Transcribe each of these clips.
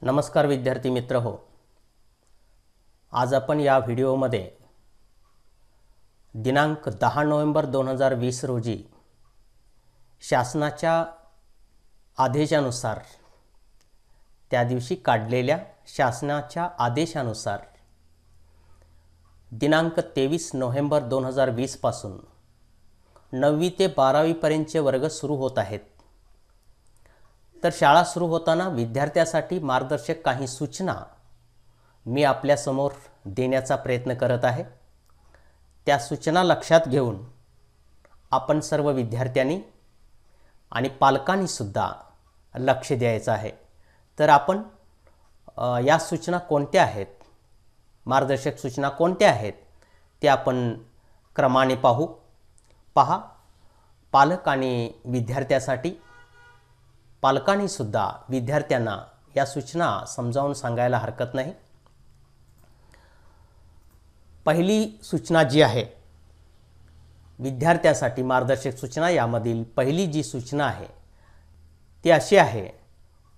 नमस्कार विद्यार्थी मित्र हो. आज आपण या व्हिडिओमध्ये दिनांक 10 नोव्हेंबर 2020 रोजी शासनाच्या आदेशानुसार त्या दिवशी काढलेल्या शासनाच्या आदेशानुसार दिनांक 23 नोव्हेंबर 2020 पासून 9वी ते 12वी पर्यंतचे वर्ग सुरू होत आहेत. तर शाळा सुरू होताना विद्यार्थ्यांसाठी मार्गदर्शक काही सूचना मी आपल्या समोर देण्याचा प्रयत्न करत आहे. त्या सूचना लक्षात घेऊन आपण सर्व विद्यार्थ्यांनी आणि पालकांनी सुद्धा लक्ष द्यायचं आहे. तर आपण या सूचना कोणत्या आहेत, मार्गदर्शक सूचना कोणत्या आहेत ते आपण क्रमाने पहा. पालक आणि विद्यार्थ्यांसाठी पालकांनी सुद्धा विद्यार्थ्यांना या सूचना समजावून सांगायला हरकत नाही. पहिली सूचना जी आहे विद्यार्थ्यांसाठी मार्गदर्शक सूचना, यामधील पहिली जी सूचना आहे ती अशी आहे: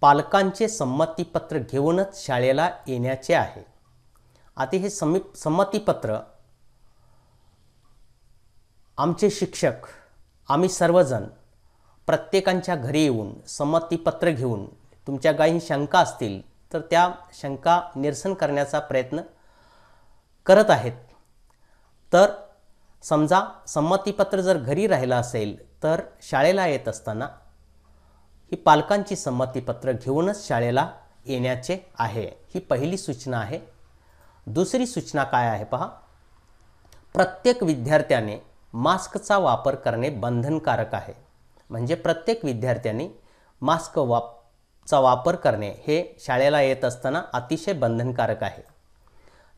पालकांचे संमतीपत्र घेऊनच शाळेला येण्याचे आहे. आता हे संमतीपत्र आमचे शिक्षक, आम्ही सर्वजण प्रत्येकांच्या घरी येऊन संमतीपत्र घेऊन तुमच्या काही शंका असतील तर त्या शंका निरसन करण्याचा प्रयत्न करत आहेत. तर समजा संमतीपत्र जर घरी राहिलं असेल तर शाळेला येत असताना ही पालकांची संमतीपत्र घेऊनच शाळेला येण्याचे आहे. ही पहिली सूचना आहे. दुसरी सूचना काय आहे पहा: प्रत्येक विद्यार्थ्याने मास्कचा वापर करणे बंधनकारक आहे. म्हणजे प्रत्येक विद्यार्थ्यांनी मास्कचा वापर करणे हे शाळेला येत असताना अतिशय बंधनकारक आहे.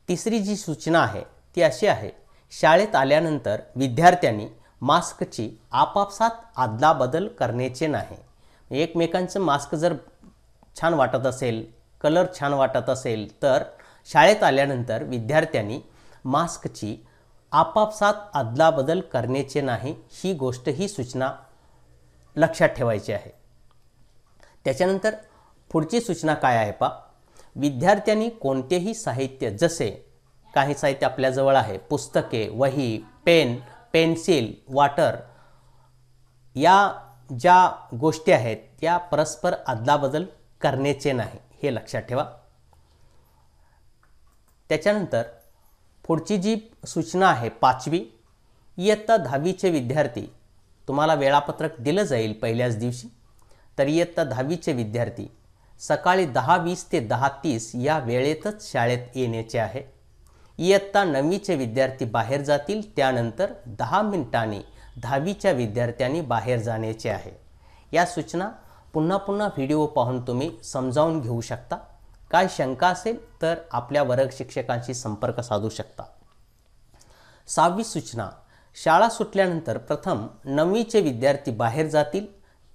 तिसरी जी सूचना आहे ती अशी आहे: शाळेत आल्यानंतर विद्यार्थ्यांनी मास्कची आपापसात अदलाबदल करण्याचे नाही. एकमेकांचं मास्क जर छान वाटत असेल, कलर छान वाटत असेल तर शाळेत आल्यानंतर विद्यार्थ्यांनी मास्कची आपापसात अदलाबदल करण्याचे नाही. ही गोष्ट, ही सूचना लक्षात ठेवायची आहे. त्याच्यानंतर पुढची सूचना काय आहे पहा: विद्यार्थ्यांनी कोणतेही साहित्य, जसे काही साहित्य आपल्याजवळ आहे, पुस्तके, वही, पेन, पेन्सिल, वॉटर, या ज्या गोष्टी आहेत त्या परस्पर अदलाबदल करण्याचे नाही. हे लक्षात ठेवा. त्याच्यानंतर पुढची जी सूचना आहे पाचवी: इयत्ता 10वीचे विद्यार्थी, तुम्हाला वेळापत्रक दिलं जाईल पहिल्याच दिवशी. तर इयत्ता 10वीचे विद्यार्थी सकाळी 10:20 ते 10:30 या वेळेतच शाळेत येण्याचे आहे. इयत्ता 9वीचे विद्यार्थी बाहेर जातील, त्यानंतर 10 मिनिटांनी 10वीच्या विद्यार्थ्यांनी बाहेर जाण्याचे आहे. या सूचना पुन्हा व्हिडिओ पाहून तुम्ही समजावून घेऊ शकता. काय शंका असेल तर आपल्या वर्ग शिक्षकांशी संपर्क साधू शकता. 6वी सूचना: शाळा सुटल्यानंतर प्रथम 9वीचे विद्यार्थी बाहेर जातील,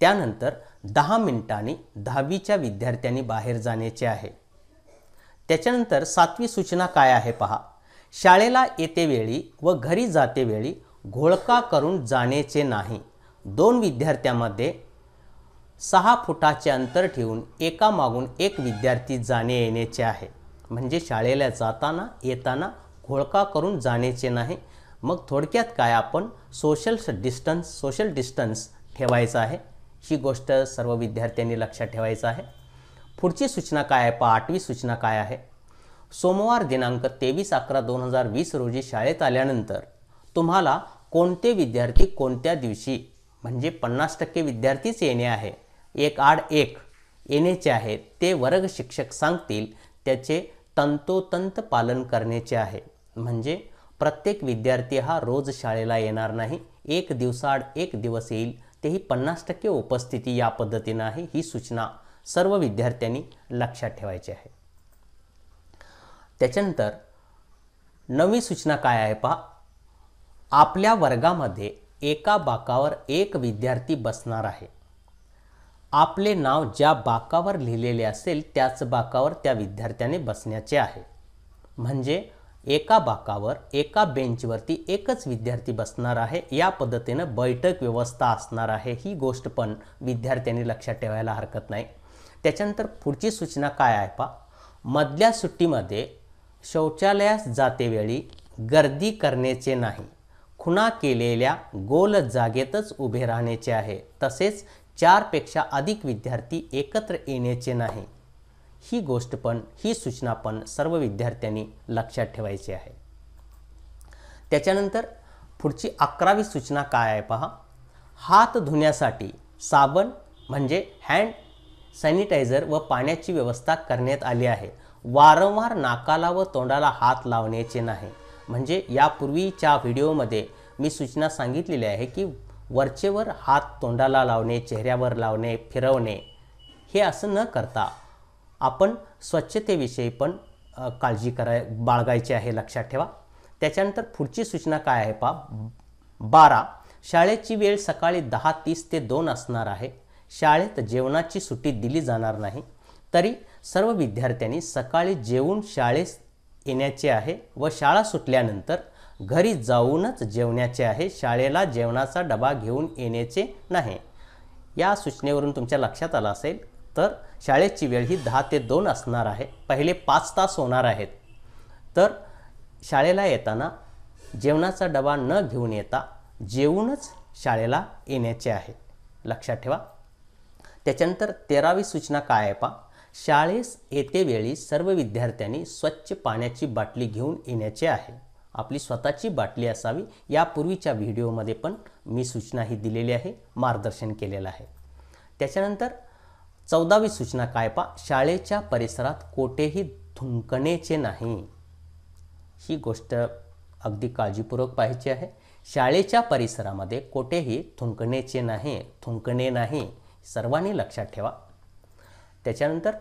त्यानंतर 10 मिनिटांनी 10वीच्या विद्यार्थ्यांनी बाहेर जाण्याचे आहे. त्याच्यानंतर 7वी सूचना काय आहे पहा: शाळेला येतेवेळी व घरी जातेवेळी घोळका करून जाण्याचे नाही. 2 विद्यार्थ्यांमध्ये 6 फुटाचे अंतर ठेवून एकामागून एक विद्यार्थी जाणे येण्याचे आहे. म्हणजे शाळेला जाताना येताना घोळका करून जाण्याचे नाही. मग थोडक्यात काय, आपण सोशल डिस्टन्स ठेवायचं आहे. ही गोष्ट सर्व विद्यार्थ्यांनी लक्षात ठेवायचं आहे. पुढची सूचना काय आहे पहा, 8वी सूचना काय आहे: सोमवार दिनांक 23/11/2020 रोजी शाळेत आल्यानंतर तुम्हाला कोणते विद्यार्थी कोणत्या दिवशी, म्हणजे 50% विद्यार्थीच येणे आहे, एक आड एक येण्याचे आहे, ते वर्ग शिक्षक सांगतील त्याचे तंतोतंत पालन करण्याचे आहे. म्हणजे प्रत्येक विद्यार्थी हा रोज शाळेला येणार नाही, एक दिवसाआड एक दिवस येईल, तेही 50% उपस्थिती या पद्धतीने आहे. ही सूचना सर्व विद्यार्थ्यांनी लक्षात ठेवायची आहे. त्याच्यानंतर 9वी सूचना काय आहे पहा: आपल्या वर्गामध्ये एका बाकावर एक विद्यार्थी बसणार आहे. आपले नाव ज्या बाकावर लिहिलेले असेल त्याच बाकावर त्या विद्यार्थ्याने बसण्याचे आहे. म्हणजे एका बाकावर एका बेंचवरती एकच विद्यार्थी बसणार आहे. या पद्धतीने बैठक व्यवस्था असणार आहे. ही गोष्ट पण विद्यार्थ्यांनी लक्षात ठेवायला हरकत नाही. त्याच्यानंतर पुढची सूचना काय आहे पहा, मधल्या सुट्टीमध्ये शौचालयास जातेवेळी गर्दी करण्याचे नाही, खुणा केलेल्या गोल जागेतच उभे राहण्याचे आहे, तसेच 4 पेक्षा अधिक विद्यार्थी एकत्र येण्याचे नाही. ही सूचना पण सर्व विद्यार्थ्यांनी लक्षात ठेवायची आहे. त्याच्यानंतर पुढची 11वी सूचना काय आहे पहा, हात धुण्यासाठी साबण म्हणजे हँड सॅनिटायझर व पाण्याची व्यवस्था करण्यात आली आहे. वारंवार नाकाला व तोंडाला हात लावण्याचे नाही. म्हणजे यापूर्वीच्या व्हिडिओमध्ये मी सूचना सांगितलेली आहे की वरचेवर हात तोंडाला लावणे, चेहऱ्यावर लावणे, फिरवणे, हे असं न करता आपण स्वच्छतेविषयी पण काळजी बाळगायची आहे, लक्षात ठेवा. त्याच्यानंतर पुढची सूचना काय आहे पहा, 12 शाळेची वेळ सकाळी 10:30 ते 2 असणार आहे. शाळेत जेवणाची सुट्टी दिली जाणार नाही. तरी सर्व विद्यार्थ्यांनी सकाळी जेवून शाळेत येण्याचे आहे व शाळा सुटल्यानंतर घरी जाऊनच जेवण्याचे आहे. शाळेला जेवणाचा डबा घेऊन येण्याचे नाही. या सूचनेवरून तुमच्या लक्षात आलं असेल तर शाळेची वेळ ही 10 ते 2 असणार आहे. पहिले 5 तास होणार आहेत. तर शाळेला येताना जेवणाचा डबा न घेऊन येता जेवूनच शाळेला येण्याचे आहे, लक्षात ठेवा. त्याच्यानंतर 13वी सूचना काय आहे पहा, शाळेस येतेवेळी सर्व विद्यार्थ्यांनी स्वच्छ पाण्याची बाटली घेऊन येण्याचे आहे. आपली स्वतःची बाटली असावी. यापूर्वीच्या व्हिडिओमध्ये पण मी सूचना ही दिलेली आहे, मार्गदर्शन केलेलं आहे. त्याच्यानंतर 14वी सूचना काय पहा, शाळेच्या परिसरात कोठेही थुंकण्याचे नाही. ही गोष्ट अगदी काळजीपूर्वक पाहायची आहे. शाळेच्या परिसरामध्ये कोठेही थुंकणे नाही, सर्वांनी लक्षात ठेवा. त्याच्यानंतर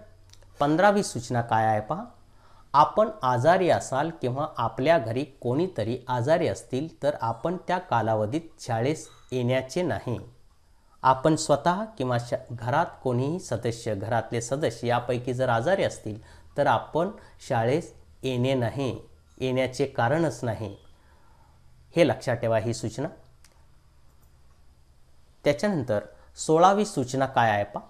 15वी सूचना काय आहे पहा, आपण आजारी असाल किंवा आपल्या घरी कोणीतरी आजारी असतील तर आपण त्या कालावधीत शाळेस येण्याचे नाही. आपण स्वतः किंवा घरात कोणीही सदस्य, घरातले सदस्य यापैकी जर आजारी असतील तर आपण शाळेस येण्याचे कारणच नाही, हे लक्षात ठेवा ही सूचना. त्याच्यानंतर 16वी सूचना काय आहे पहा,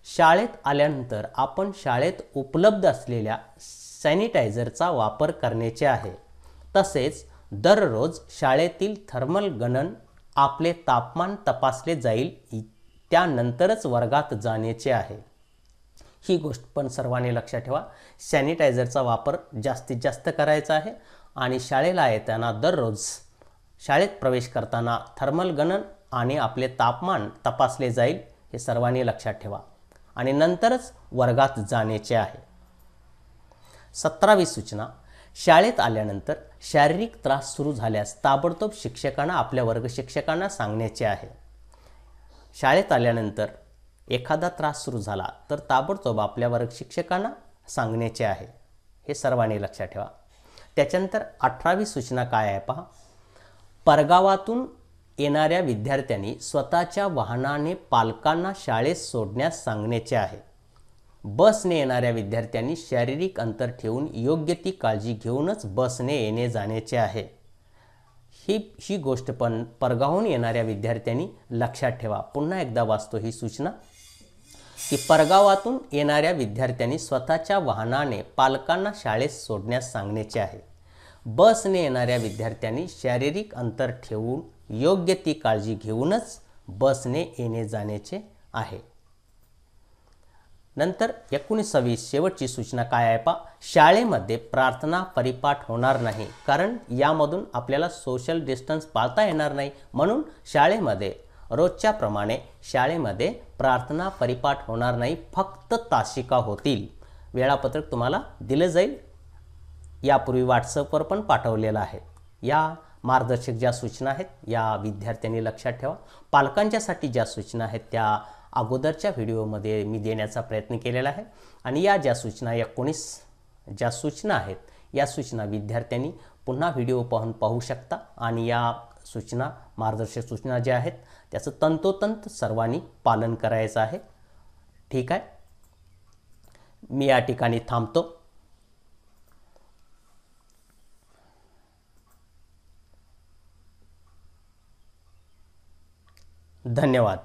शाळेत आल्यानंतर आपण शाळेत उपलब्ध असलेल्या सॅनिटायझरचा वापर करण्याचे आहे. तसेच दररोज शाळेतील थर्मल गनन आपले तापमान तपासले जाईल, त्यानंतरच वर्गात जाण्याचे आहे. ही गोष्ट पण सर्वांनी लक्षात ठेवा. सॅनिटायझरचा वापर जास्तीत जास्त करायचा आहे आणि शाळेला येताना दररोज शाळेत प्रवेश करताना थर्मल गनन आणि आपले तापमान तपासले जाईल, हे सर्वांनी लक्षात ठेवा आणि नंतरच वर्गात जाण्याचे आहे. 17वी सूचना, शाळेत आल्यानंतर शारीरिक त्रास सुरू झाल्यास ताबडतोब शिक्षकांना, आपल्या वर्ग शिक्षकांना सांगण्याचे आहे. शाळेत आल्यानंतर एखादा त्रास सुरू झाला तर ताबडतोब आपल्या वर्ग शिक्षकांना सांगण्याचे आहे, हे सर्वांनी लक्षात ठेवा. त्याच्यानंतर 18वी सूचना काय आहे पहा, परगावातून येणाऱ्या विद्यार्थ्यांनी स्वतःच्या वाहनाने पालकांना शाळेत सोडण्यास सांगण्याचे आहे. बसने येणाऱ्या विद्यार्थ्यांनी शारीरिक अंतर ठेवून योग्य ती काळजी घेऊनच बसने येणे जाण्याचे आहे. ही गोष्ट पण परगावून येणाऱ्या विद्यार्थ्यांनी लक्षात ठेवा. पुन्हा एकदा वाचतो ही सूचना, की परगावातून येणाऱ्या विद्यार्थ्यांनी स्वतःच्या वाहनाने पालकांना शाळेत सोडण्यास सांगण्याचे आहे. बसने येणाऱ्या विद्यार्थ्यांनी शारीरिक अंतर ठेवून योग्य ती काळजी घेऊनच बसने येणे जाण्याचे आहे. नंतर 19वी शेवटची सूचना काय आहे पहा, शाळेमध्ये प्रार्थना परिपाठ होणार नाही, कारण यामधून आपल्याला सोशल डिस्टन्स पाळता येणार नाही. म्हणून शाळेमध्ये रोजच्या प्रमाणे शाळेमध्ये प्रार्थना परिपाठ होणार नाही, फक्त तासिका होतील. वेळापत्रक तुम्हाला दिलं जाईल, यापूर्वी व्हॉट्सअपवर पण पाठवलेलं आहे. या मार्गदर्शक ज्या सूचना आहेत या विद्यार्थ्यांनी लक्षात ठेवा. पालकांच्यासाठी ज्या सूचना आहेत त्या अगोदरच्या व्हिडिओमध्ये मी देण्याचा प्रयत्न केलेला आहे आणि या ज्या सूचना 19 ज्या सूचना आहेत या सूचना विद्यार्थ्यांनी पुन्हा व्हिडिओ पाहू शकता आणि या सूचना, मार्गदर्शक सूचना ज्या आहेत त्याचं तंतोतंत सर्वांनी पालन करायचं आहे. ठीक आहे, मी या ठिकाणी थांबतो. धन्यवाद.